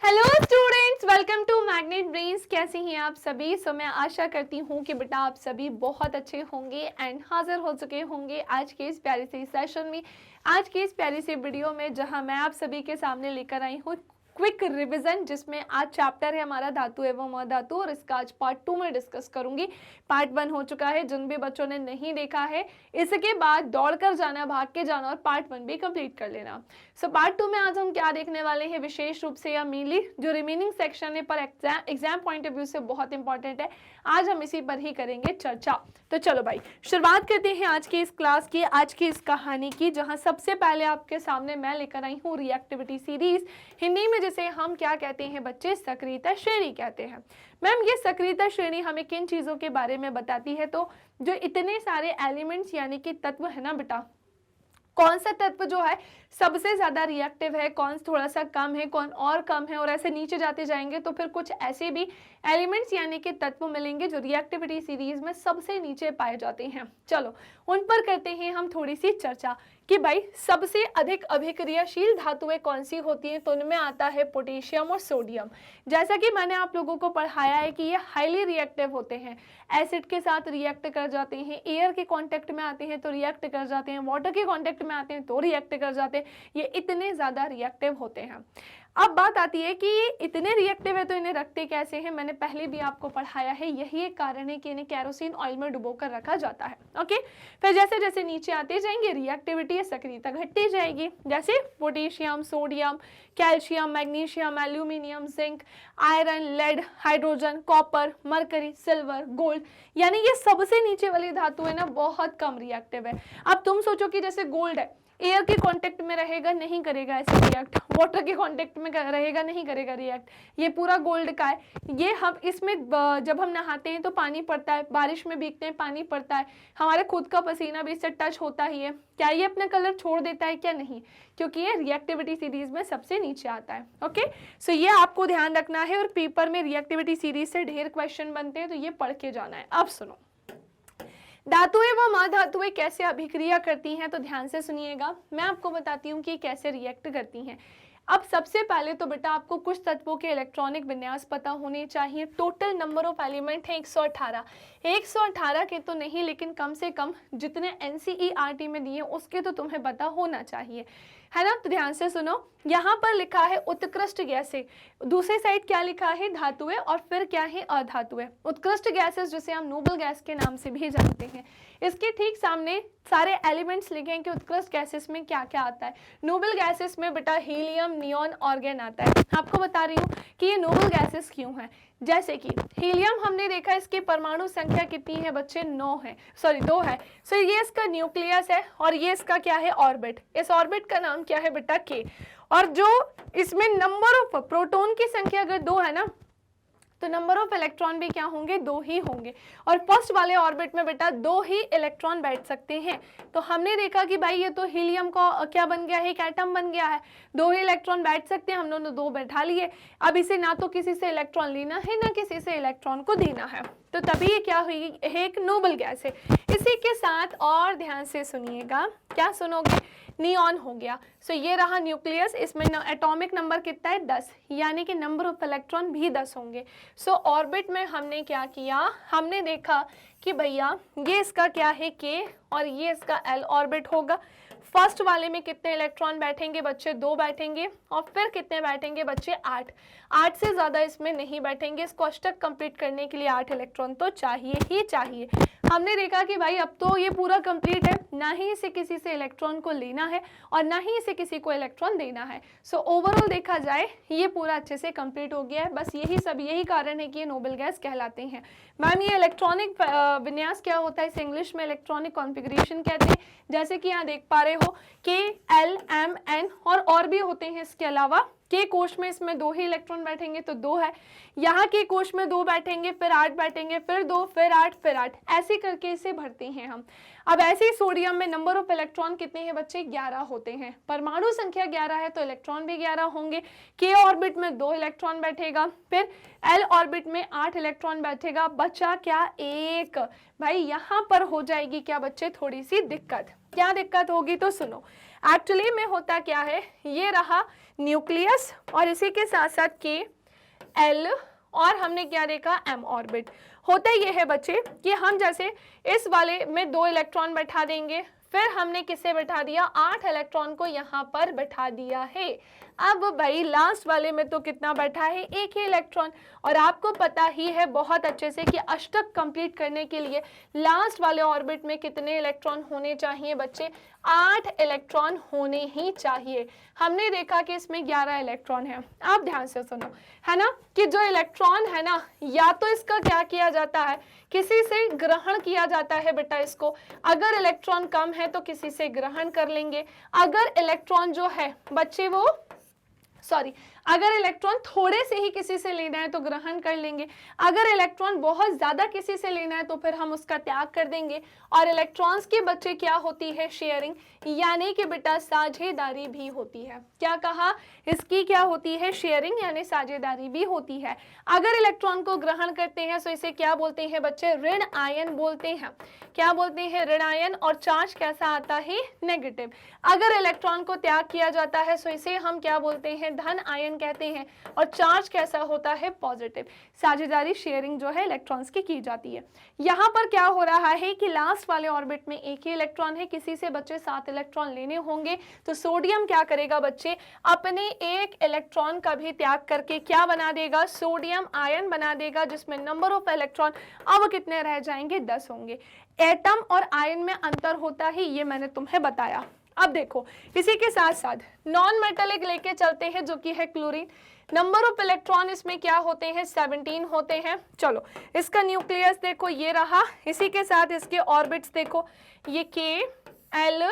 Hello students, welcome to Magnet Brains. कैसे हैं आप सभी? मैं आशा करती हूँ कि बेटा आप सभी बहुत अच्छे होंगे एंड हाजिर हो चुके होंगे आज के इस प्यारे से सेशन में, आज के इस प्यारी से वीडियो में, जहां मैं आप सभी के सामने लेकर आई हूँ क्विक रिवीजन, जिसमें आज चैप्टर है हमारा धातु एवं अधातु और इसका आज पार्ट 2 में डिस्कस करूंगी। पार्ट 1 हो चुका है, जिन भी बच्चों ने नहीं देखा है इसके बाद दौड़कर जाना, भाग के जाना और पार्ट 1 भी कंप्लीट कर लेना। पार्ट 2 में आज हम क्या देखने वाले हैं, विशेष रूप से या मेनली जो रिमेनिंग सेक्शन है पर एग्जाम पॉइंट ऑफ व्यू से बहुत इंपॉर्टेंट है, आज हम इसी पर ही करेंगे चर्चा। तो चलो भाई शुरुआत करते हैं आज की इस क्लास की, आज की इस कहानी की, जहां सबसे पहले आपके सामने मैं लेकर आई हूँ रिएक्टिविटी सीरीज। हिंदी में जिसे हम क्या कहते हैं बच्चे, सक्रियता श्रेणी कहते हैं। मैम ये सक्रियता श्रेणी हमें किन चीजों के बारे में बताती है? तो जो इतने सारे एलिमेंट्स यानी कि तत्व है ना बेटा, कौन सा तत्व जो है सबसे ज्यादा रिएक्टिव है, कौन थोड़ा सा कम है, कौन और कम है, और ऐसे नीचे जाते जाएंगे तो फिर कुछ ऐसे भी एलिमेंट्स यानी कि तत्व मिलेंगे जो रिएक्टिविटी सीरीज में सबसे नीचे पाए जाते हैं। चलो उन पर करते हैं हम थोड़ी सी चर्चा कि भाई सबसे अधिक अभिक्रियाशील धातुएं कौन सी होती हैं। तो उनमें आता है पोटेशियम और सोडियम। जैसा कि मैंने आप लोगों को पढ़ाया है कि ये हाईली रिएक्टिव होते हैं, एसिड के साथ रिएक्ट कर जाते हैं, एयर के कांटेक्ट में आते हैं तो रिएक्ट कर जाते हैं, वाटर के कांटेक्ट में आते हैं तो रिएक्ट कर जाते हैं, ये इतने ज्यादा रिएक्टिव होते हैं। अब बात आती है कि ये इतने रिएक्टिव है तो इन्हें रखते कैसे हैं। मैंने पहले भी आपको पढ़ाया है, यही एक कारण है कि इन्हें केरोसिन ऑयल में डुबोकर रखा जाता है। ओके, फिर जैसे जैसे नीचे आते जाएंगे रिएक्टिविटी सक्रियता घटती जाएगी, जैसे potassium, sodium, calcium, magnesium, aluminium, zinc, iron, lead, hydrogen, copper, mercury, silver, gold, यानी ये सबसे नीचे वाली धातु है ना बहुत कम रिएक्टिव है। अब तुम सोचो कि जैसे गोल्ड है, एयर के कांटेक्ट में रहेगा नहीं करेगा ऐसे रिएक्ट, वाटर के कांटेक्ट में रहेगा नहीं करेगा रिएक्ट, ये पूरा गोल्ड का है। ये हम इसमें जब हम नहाते हैं तो पानी पड़ता है, बारिश में भीगते हैं पानी पड़ता है, हमारे खुद का पसीना भी इससे टच होता ही है, क्या ये अपना कलर छोड़ देता है? क्या नहीं, क्योंकि ये रिएक्टिविटी सीरीज में सबसे नीचे आता है। ओके, सो ये आपको ध्यान रखना है और पेपर में रिएक्टिविटी सीरीज से ढेर क्वेश्चन बनते हैं तो ये पढ़ के जाना है। अब सुनो, धातुएं व महाधातुएं कैसे अभिक्रिया करती हैं, तो ध्यान से सुनिएगा, मैं आपको बताती हूँ कि कैसे रिएक्ट करती हैं। अब सबसे पहले तो बेटा आपको कुछ तत्वों के इलेक्ट्रॉनिक विन्यास पता होने चाहिए। टोटल नंबर ऑफ एलिमेंट है 118। 118 के तो नहीं, लेकिन कम से कम जितने एनसीईआरटी में दिए उसके तो तुम्हें पता होना चाहिए, है ना। तो ध्यान से सुनो, यहाँ पर लिखा है उत्कृष्ट गैसें, दूसरी साइड क्या लिखा है, धातुएं, और फिर क्या है, अधातुएं। उत्कृष्ट गैसेस जिसे हम नोबल गैस के नाम से भी जानते हैं, इसके ठीक सामने सारे एलिमेंट्स लिखे हैं कि उत्कृष्ट गैसेस में क्या क्या आता है। नोबल गैसेस में बेटा हीलियम, नियॉन, ऑर्गन आता है। आपको बता रही हूँ कि ये नोबल गैसेस क्यों है। जैसे कि हीलियम हमने देखा, इसकी परमाणु संख्या कितनी है बच्चे, 2 है। सो ये इसका न्यूक्लियस है और ये इसका क्या है, ऑर्बिट। इस ऑर्बिट का नाम क्या है बेटा, के। और जो इसमें नंबर ऑफ प्रोटॉन की संख्या अगर 2 है ना, तो नंबर ऑफ इलेक्ट्रॉन भी क्या होंगे, 2 ही होंगे। और फर्स्ट वाले ऑर्बिट में बेटा 2 ही इलेक्ट्रॉन बैठ सकते हैं। तो हमने देखा कि भाई ये तो हीलियम का क्या बन गया है, एक एटम बन गया है, 2 ही इलेक्ट्रॉन बैठ सकते हैं, हम दोनों 2 बैठा लिए। अब इसे ना तो किसी से इलेक्ट्रॉन लेना है ना किसी से इलेक्ट्रॉन को देना है, तो तभी ये क्या हुई, एक नोबल गैस है। इसी के साथ और ध्यान से सुनिएगा, क्या सुनोगे, नियॉन हो गया। सो ये रहा न्यूक्लियस, इसमें एटॉमिक नंबर कितना है, 10, यानी कि नंबर ऑफ इलेक्ट्रॉन भी 10 होंगे। सो ऑर्बिट में हमने क्या किया, हमने देखा कि भैया ये इसका क्या है, के, और ये इसका एल ऑर्बिट होगा। फर्स्ट वाले में कितने इलेक्ट्रॉन बैठेंगे बच्चे, 2 बैठेंगे, और फिर कितने बैठेंगे बच्चे, 8 से ज्यादा इसमें नहीं बैठेंगे। इसको अष्टक कंप्लीट करने के लिए 8 इलेक्ट्रॉन तो चाहिए ही चाहिए। हमने देखा कि भाई अब तो ये पूरा कंप्लीट है, ना ही इसे किसी से इलेक्ट्रॉन को लेना है और ना ही इसे किसी को इलेक्ट्रॉन देना है। सो ओवरऑल देखा जाए ये पूरा अच्छे से कंप्लीट हो गया है। बस यही कारण है कि ये नोबल गैस कहलाते हैं। मैम ये इलेक्ट्रॉनिक विन्यास क्या होता है, इसे इंग्लिश में इलेक्ट्रॉनिक कॉन्फ़िगरेशन कहते हैं। जैसे कि यहाँ देख पा रहे हो के, एल, एम, एन और भी होते हैं इसके अलावा। के कोश में इसमें 2 ही इलेक्ट्रॉन बैठेंगे तो 2 है, यहाँ के कोश में 2 बैठेंगे, फिर 8 बैठेंगे, फिर 2, फिर 8, फिर 8, ऐसे करके इसे भरते हैं हम। अब ऐसे ही सोडियम में नंबर ऑफ इलेक्ट्रॉन कितने हैं बच्चे, 11 होते हैं। परमाणु संख्या 11 है तो इलेक्ट्रॉन भी 11 होंगे। के ऑर्बिट में 2 इलेक्ट्रॉन बैठेगा, फिर एल ऑर्बिट में 8 इलेक्ट्रॉन बैठेगा, बचा क्या, 1। भाई यहाँ पर हो जाएगी क्या बच्चे, थोड़ी सी दिक्कत। क्या दिक्कत होगी तो सुनो, एक्चुअली में होता क्या है, ये रहा न्यूक्लियस और इसी के साथ साथ के एल और हमने क्या देखा एम ऑर्बिट। होता ये है बच्चे कि हम जैसे इस वाले में 2 इलेक्ट्रॉन बैठा देंगे, फिर हमने किसे बैठा दिया 8 इलेक्ट्रॉन को यहाँ पर बैठा दिया है। अब भाई लास्ट वाले में तो कितना बैठा है 1 ही इलेक्ट्रॉन, और आपको पता ही है बहुत अच्छे से कि अष्टक कंप्लीट करने के लिए लास्ट वाले ऑर्बिट में कितने इलेक्ट्रॉन होने चाहिए बच्चे, 8 इलेक्ट्रॉन होने ही चाहिए। हमने देखा कि इसमें 11 इलेक्ट्रॉन है। आप ध्यान से सुनो, है ना, कि जो इलेक्ट्रॉन है ना, या तो इसका क्या किया जाता है, किसी से ग्रहण किया जाता है बेटा इसको। अगर इलेक्ट्रॉन कम है तो किसी से ग्रहण कर लेंगे, अगर इलेक्ट्रॉन जो है बच्चे वो अगर इलेक्ट्रॉन थोड़े से ही किसी से लेना है तो ग्रहण कर लेंगे, अगर इलेक्ट्रॉन बहुत ज्यादा किसी से लेना है तो फिर हम उसका त्याग कर देंगे। और इलेक्ट्रॉन्स के बच्चे क्या होती है शेयरिंग, यानी कि बेटा साझेदारी भी होती है। क्या कहा, इसकी क्या होती है शेयरिंग यानी साझेदारी भी होती है। अगर इलेक्ट्रॉन को ग्रहण करते हैं तो इसे क्या बोलते हैं बच्चे, ऋण आयन बोलते हैं। क्या बोलते हैं, ऋण आयन, और चार्ज कैसा आता है नेगेटिव। अगर इलेक्ट्रॉन को त्याग किया जाता है तो इसे हम क्या बोलते हैं, धन आयन कहते हैं, और चार्ज कैसा होता है पॉजिटिव। साझेदारी शेयरिंग जो है इलेक्ट्रॉन्स की जाती है। यहाँ पर क्या हो रहा है कि लास्ट वाले ऑर्बिट में 1 ही इलेक्ट्रॉन है, किसी से बच्चे 7 इलेक्ट्रॉन लेने होंगे, तो सोडियम क्या करेगा बच्चे, अपने 1 इलेक्ट्रॉन का भी त्याग करके क्या बना देगा, सोडियम आयन बना देगा, जिसमें नंबर ऑफ इलेक्ट्रॉन अब कितने रह जाएंगे, 10 होंगे। एटम और आयन में अंतर होता है, ये मैंने तुम्हें बताया। अब देखो इसी के साथ साथ नॉन मेटेलिक लेके चलते हैं जो कि है क्लोरीन। नंबर ऑफ इलेक्ट्रॉन इसमें क्या होते हैं, 17 होते हैं। चलो इसका न्यूक्लियस देखो ये रहा, इसी के साथ इसके ऑर्बिट्स देखो, ये के एल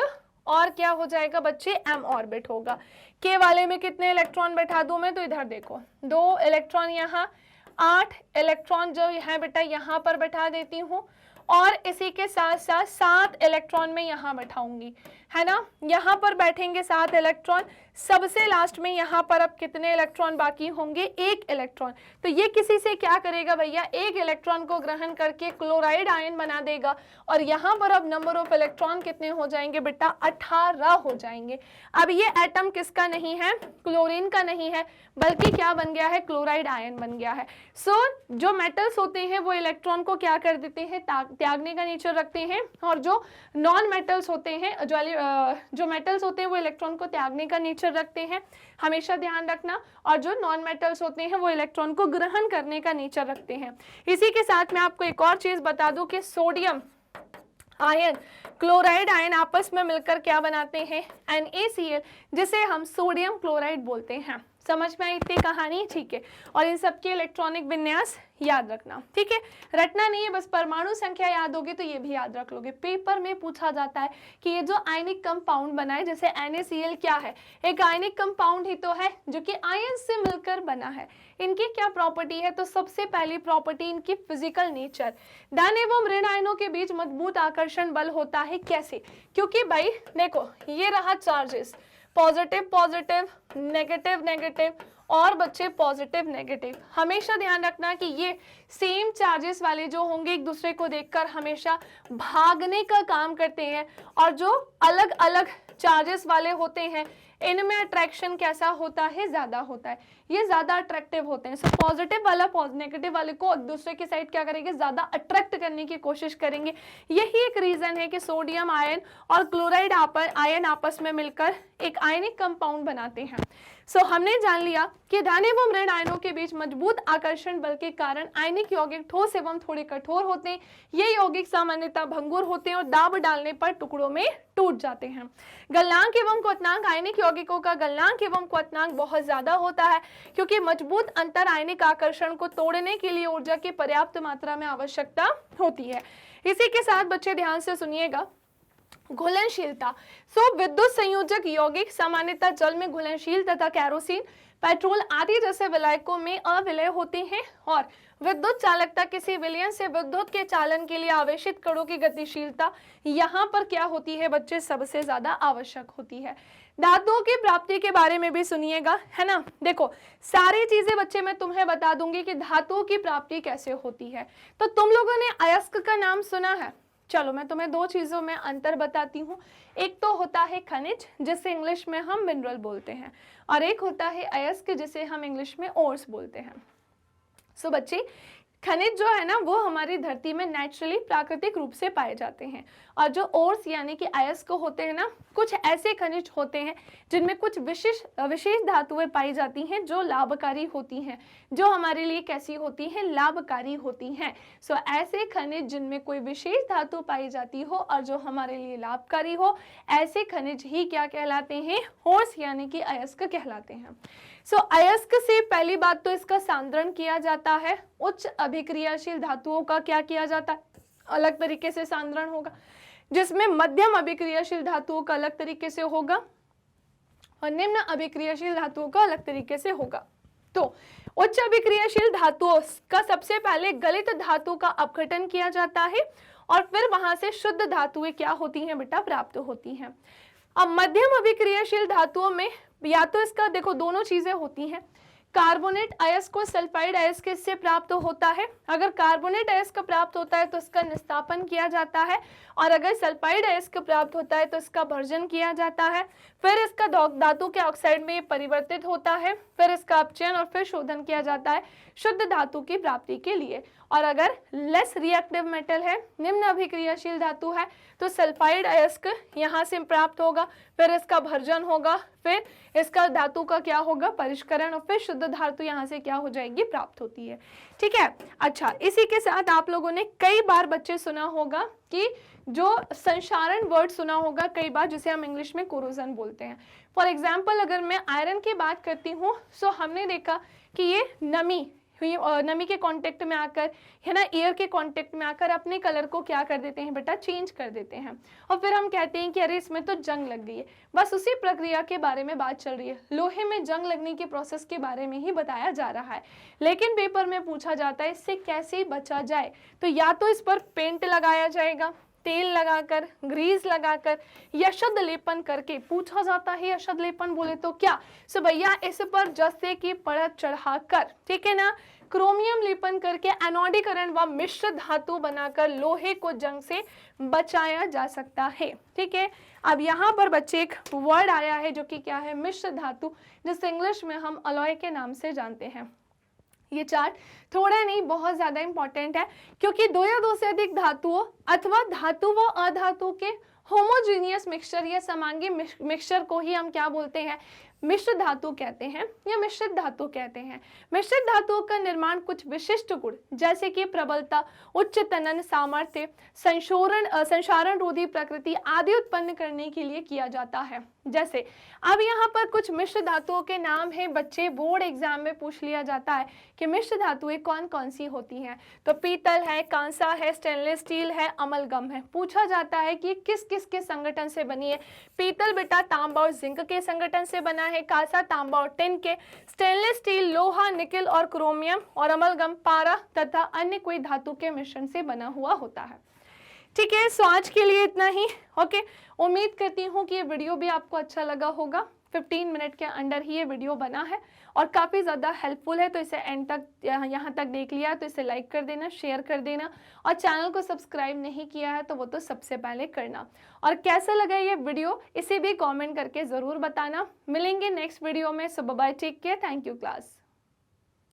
और क्या हो जाएगा बच्चे, एम ऑर्बिट होगा। के वाले में कितने इलेक्ट्रॉन बैठा दूं मैं, तो इधर देखो 2 इलेक्ट्रॉन, यहाँ 8 इलेक्ट्रॉन जो है बेटा यहाँ पर बैठा देती हूँ, और इसी के साथ साथ 7 इलेक्ट्रॉन में यहाँ बैठाऊंगी, है ना। यहाँ पर बैठेंगे 7 इलेक्ट्रॉन, सबसे लास्ट में यहाँ पर अब कितने इलेक्ट्रॉन बाकी होंगे, 1 इलेक्ट्रॉन। तो ये किसी से क्या करेगा भैया, 1 इलेक्ट्रॉन को ग्रहण करके क्लोराइड आयन बना देगा, और यहाँ पर अब नंबर ऑफ इलेक्ट्रॉन कितने हो जाएंगे बेटा, 18 हो जाएंगे। अब ये एटम किसका नहीं है, क्लोरीन का नहीं है, बल्कि क्या बन गया है, क्लोराइड आयन बन गया है। सो जो मेटल्स होते हैं वो इलेक्ट्रॉन को क्या कर देते हैं, त्यागने का नेचर रखते हैं, और जो नॉन मेटल्स होते हैं, जो मेटल्स होते हैं वो इलेक्ट्रॉन को त्यागने का नेचर रखते हैं, हमेशा ध्यान रखना। और जो नॉन मेटल्स होते हैं वो इलेक्ट्रॉन को ग्रहण करने का नेचर रखते हैं। इसी के साथ मैं आपको एक और चीज बता दूं कि सोडियम आयन क्लोराइड आयन आपस में मिलकर क्या बनाते हैं, NaCl, जिसे हम सोडियम क्लोराइड बोलते हैं। समझ में आई इतनी कहानी, ठीक है। और इन सबके इलेक्ट्रॉनिक विन्यास याद रखना, ठीक है, रटना नहीं है, बस परमाणु संख्या याद होगी तो ये भी याद रख लोगे। पेपर में पूछा जाता है कि ये जो आयनिक कंपाउंड बना है, जैसे NaCl क्या है, एक आयनिक कंपाउंड ही तो है जो कि आयन से मिलकर बना है। इनकी क्या प्रॉपर्टी है, तो सबसे पहली प्रॉपर्टी इनकी फिजिकल नेचर। धन एवं ऋण आयनों के बीच मजबूत आकर्षण बल होता है। कैसे, क्योंकि भाई देखो ये रहा charges, positive positive, negative negative, और बच्चे पॉजिटिव नेगेटिव। हमेशा ध्यान रखना कि ये सेम चार्जेस वाले जो होंगे एक दूसरे को देखकर हमेशा भागने का काम करते हैं, और जो अलग अलग चार्जेस वाले होते हैं इनमें अट्रैक्शन कैसा होता है, ज्यादा होता है, ये ज्यादा अट्रैक्टिव होते हैं। सो पॉजिटिव वाला नेगेटिव वाले को एक दूसरे की साइड क्या करेंगे, ज्यादा अट्रैक्ट करने की कोशिश करेंगे। यही एक रीजन है कि सोडियम आयन और क्लोराइड आयन आपस में मिलकर एक आयनिक कंपाउंड बनाते हैं। सो हमने जान लिया कि धन एवं ऋण आयनों के बीच मजबूत आकर्षण बल के कारण आयनिक यौगिक ठोस एवं थोड़े कठोर होते हैं। ये यौगिक सामान्यतः भंगुर होते हैं और दाब डालने पर टुकड़ों में टूट जाते हैं। गलनांक एवं क्वथनांक, आयनिक यौगिकों का गलनांक एवं क्वथनांक बहुत ज्यादा होता है, क्योंकि मजबूत अंतर आयनिक आकर्षण को तोड़ने के लिए ऊर्जा की पर्याप्त मात्रा में आवश्यकता होती है। इसी के साथ बच्चे ध्यान से सुनिएगा, घुलनशीलता। विद्युत संयोजक यौगिक सामान्यतः जल में घुलनशील तथा कैरोसिन, पेट्रोल आदि जैसे विलायकों में अविलय होते हैं। और विद्युत चालकता, किसी विलयन से विद्युत के चालन के लिए आवेशित कणों की गतिशीलता यहाँ पर क्या होती है बच्चे, सबसे ज्यादा आवश्यक होती है। धातुओं की प्राप्ति के बारे में भी सुनिएगा, है ना। देखो सारी चीजें बच्चे मैं तुम्हें बता दूंगी कि धातुओं की प्राप्ति कैसे होती है। तो तुम लोगों ने अयस्क का नाम सुना है, चलो मैं तुम्हें दो चीज़ों में अंतर बताती हूँ। एक तो होता है खनिज, जिसे इंग्लिश में हम मिनरल बोलते हैं, और एक होता है अयस्क, जिसे हम इंग्लिश में ओर्स बोलते हैं। सो बच्चे, खनिज जो है ना वो हमारी धरती में नेचुरली प्राकृतिक रूप से पाए जाते हैं, और जो ओर्स यानी कि अयस्क होते हैं ना, कुछ ऐसे खनिज होते हैं जिनमें कुछ विशेष धातुएं पाई जाती हैं जो लाभकारी होती हैं, जो हमारे लिए कैसी होती हैं, लाभकारी होती हैं। सो ऐसे खनिज जिनमें कोई विशेष धातु पाई जाती हो और जो हमारे लिए लाभकारी हो, ऐसे खनिज ही क्या कहलाते हैं, ओर्स यानी कि अयस्क कहलाते हैं। सो अयस्क से पहली बात तो इसका सांद्रण किया जाता है। उच्च अभिक्रियाशील धातुओं का क्या किया जाता है, अलग तरीके से सांद्रण होगा, जिसमें मध्यम अभिक्रियाशील धातुओं का अलग तरीके से होगा और निम्न अभिक्रियाशील धातुओं का अलग तरीके से होगा। तो उच्च अभिक्रियाशील धातुओं का सबसे पहले गलित धातु का अपघटन किया जाता है और फिर वहां से शुद्ध धातुएं क्या होती हैं बेटा, प्राप्त होती हैं। अब मध्यम अभिक्रियाशील धातुओं में या तो इसका देखो दोनों चीजें होती हैं, कार्बोनेट अयस्क और सल्फाइड अयस्क इससे प्राप्त होता है। अगर कार्बोनेट अयस्क प्राप्त होता है तो इसका निस्तापन किया जाता है, और अगर सल्फाइड अयस्क प्राप्त होता है तो इसका भर्जन किया जाता है। फिर इसका धातु के ऑक्साइड में परिवर्तित होता है, फिर इसका अपचयन और फिर शोधन किया जाता है शुद्ध धातु की प्राप्ति के लिए। और अगर लेस रिएक्टिव मेटल है, निम्न अभिक्रियाशील धातु है, तो सल्फाइड अयस्क यहाँ से प्राप्त होगा, फिर इसका भर्जन होगा, फिर इसका धातु का क्या होगा, परिष्करण, और फिर शुद्ध धातु यहाँ से क्या हो जाएगी, प्राप्त होती है। ठीक है। अच्छा, इसी के साथ आप लोगों ने कई बार बच्चे सुना होगा कि जो संक्षारण वर्ड सुना होगा कई बार, जिसे हम इंग्लिश में कोरोजन बोलते हैं। फॉर एग्जाम्पल अगर मैं आयरन की बात करती हूँ, सो हमने देखा कि ये नमी के कांटेक्ट में आकर, है ना, एयर के कांटेक्ट में आकर अपने कलर को क्या कर देते हैं बेटा, चेंज कर देते हैं, और फिर हम कहते हैं कि अरे इसमें तो जंग लग गई है। बस उसी प्रक्रिया के बारे में बात चल रही है, लोहे में जंग लगने के प्रोसेस के बारे में ही बताया जा रहा है। लेकिन पेपर में पूछा जाता है इससे कैसे बचा जाए, तो या तो इस पर पेंट लगाया जाएगा, तेल लगाकर, ग्रीस लगाकर, या शुद्ध लेपन करके पूछा जाता है। या शुद्ध लेपन बोले तो क्या, सो भैया इस पर जस्ते की परत चढ़ाकर, ठीक है ना, क्रोमियम लेपन करके एनोडीकरण व मिश्र धातु बनाकर लोहे को जंग से बचाया जा सकता है। ठीक है। अब यहाँ पर बच्चे एक वर्ड आया है जो कि क्या है, मिश्र धातु, जिसे इंग्लिश में हम अलॉय के नाम से जानते हैं। ये चार्ट थोड़ा नहीं बहुत ज्यादा इंपॉर्टेंट है, क्योंकि दो या दो से अधिक धातुओं अथवा धातु व अधातु के होमोजीनियस मिक्सचर या समांगी मिक्सचर को ही हम क्या बोलते हैं, मिश्र धातु कहते हैं या मिश्रित धातु कहते हैं। मिश्रित धातुओं का निर्माण कुछ विशिष्ट गुण जैसे कि प्रबलता, उच्च तनन सामर्थ्य, संक्षारण रोधी प्रकृति आदि उत्पन्न करने के लिए किया जाता है। जैसे अब यहाँ पर कुछ मिश्र धातुओं के नाम हैं बच्चे, बोर्ड एग्जाम में पूछ लिया जाता है कि मिश्र धातुएं कौन कौन सी होती हैं। तो पीतल है, कांसा है, स्टेनलेस स्टील है, अमलगम है। पूछा जाता है कि किस किस के संगठन से बनी है। पीतल बेटा तांबा और जिंक के संगठन से बना है, कांसा तांबा और टिन के, स्टेनलेस स्टील लोहा, निकेल और क्रोमियम, और अमलगम पारा तथा अन्य कोई धातु के मिश्रण से बना हुआ होता है। ठीक है, सो आज के लिए इतना ही। ओके, उम्मीद करती हूँ कि ये वीडियो भी आपको अच्छा लगा होगा। 15 मिनट के अंदर ही ये वीडियो बना है और काफ़ी ज़्यादा हेल्पफुल है, तो इसे एंड तक यहाँ तक देख लिया तो इसे लाइक कर देना, शेयर कर देना, और चैनल को सब्सक्राइब नहीं किया है तो वो तो सबसे पहले करना। और कैसा लगा ये वीडियो इसे भी कमेंट करके ज़रूर बताना। मिलेंगे नेक्स्ट वीडियो में। So bye, take care, thank you class.